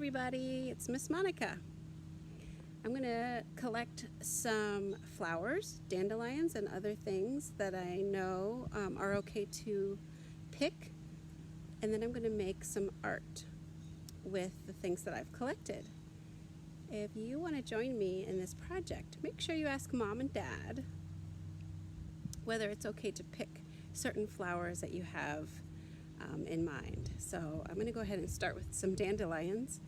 everybody, it's Miss Monica. I'm going to collect some flowers, dandelions, and other things that I know are okay to pick, and then I'm going to make some art with the things that I've collected. If you want to join me in this project, make sure you ask Mom and Dad whether it's okay to pick certain flowers that you have in mind. So I'm going to go ahead and start with some dandelions.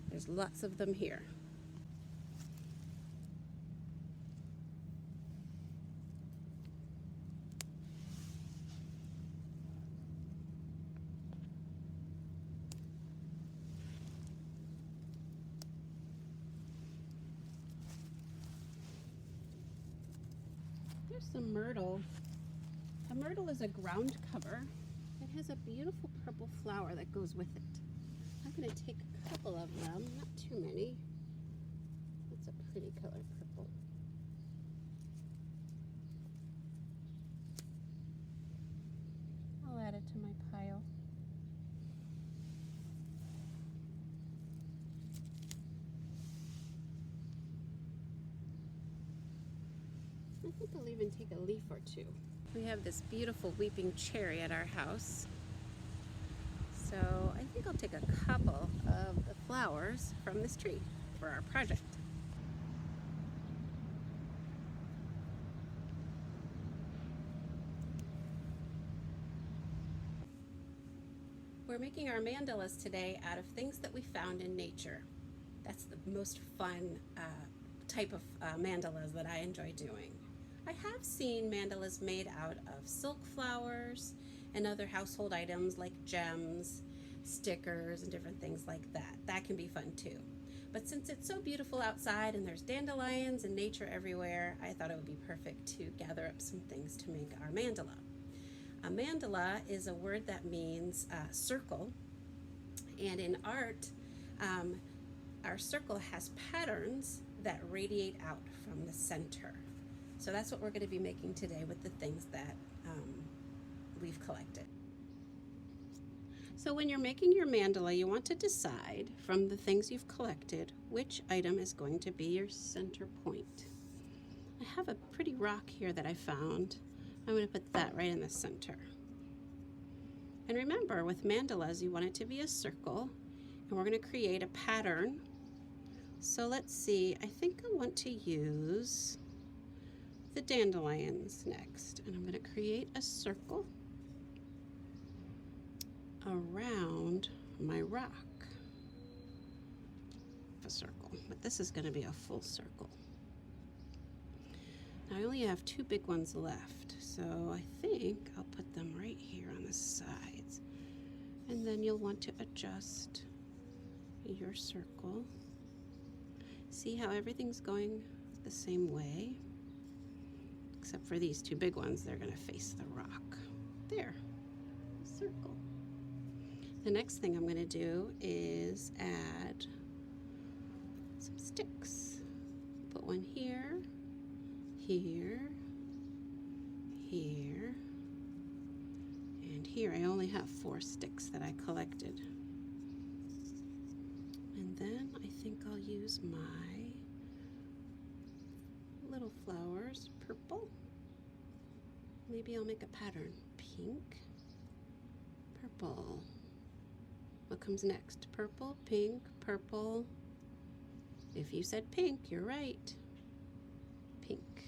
There's lots of them here. There's some myrtle. A myrtle is a ground cover. It has a beautiful purple flower that goes with it. I'm going to take a couple of them, not too many. That's a pretty color, purple. I'll add it to my pile. I think I'll even take a leaf or two. We have this beautiful weeping cherry at our house. So I think I'll take a couple of the flowers from this tree for our project. We're making our mandalas today out of things that we found in nature. That's the most fun type of mandalas that I enjoy doing. I have seen mandalas made out of silk flowers and other household items like gems, stickers, and different things like that. That can be fun too. But since it's so beautiful outside and there's dandelions and nature everywhere, I thought it would be perfect to gather up some things to make our mandala. A mandala is a word that means circle, and in art, our circle has patterns that radiate out from the center. So that's what we're going to be making today with the things that we've collected. So when you're making your mandala, you want to decide from the things you've collected which item is going to be your center point. I have a pretty rock here that I found. I'm going to put that right in the center. And remember, with mandalas, you want it to be a circle, and we're going to create a pattern. So let's see, I think I want to use the dandelions next, and I'm going to create a circle around my rock. A circle, but this is going to be a full circle. Now I only have two big ones left, so I think I'll put them right here on the sides, and then you'll want to adjust your circle. See how everything's going the same way? Except for these two big ones, they're going to face the rock. There, a circle. The next thing I'm going to do is add some sticks. Put one here, here, here, and here. I only have 4 sticks that I collected. And then I think I'll use my little flowers, purple. Maybe I'll make a pattern. Pink, purple. What comes next? Purple, pink, purple. If you said pink, you're right. Pink.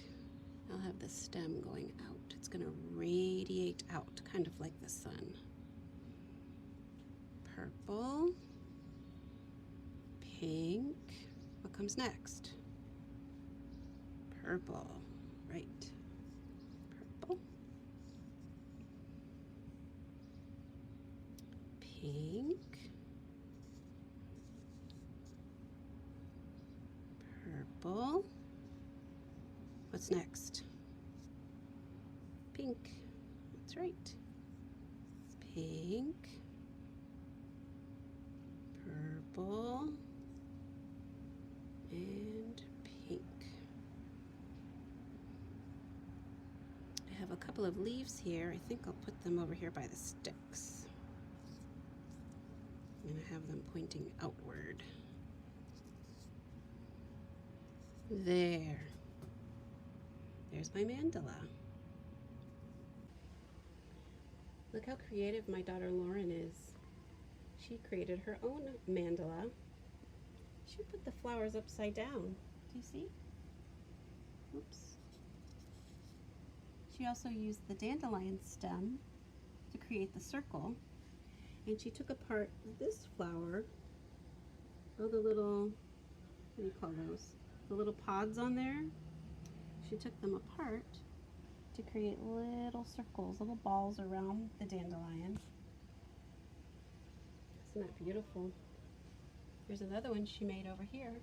I'll have the stem going out. It's going to radiate out, kind of like the sun. Purple, pink. What comes next? Purple, right. Purple, pink, purple. What's next? Pink, that's right. Pink, purple, and pink. I have a couple of leaves here. I think I'll put them over here by the sticks. I'm going to have them pointing outward. There. There's my mandala. Look how creative my daughter Lauren is. She created her own mandala. She put the flowers upside down. Do you see? Oops. She also used the dandelion stem to create the circle. And she took apart this flower, all the little, what do you call those? The little pods on there. She took them apart to create little circles, little balls around the dandelion. Isn't that beautiful? There's another one she made over here.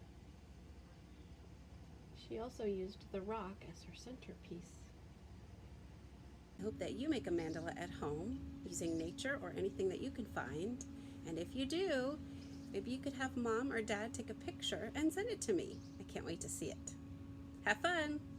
She also used the rock as her centerpiece. I hope that you make a mandala at home using nature or anything that you can find. And if you do, maybe you could have Mom or Dad take a picture and send it to me. I can't wait to see it. Have fun!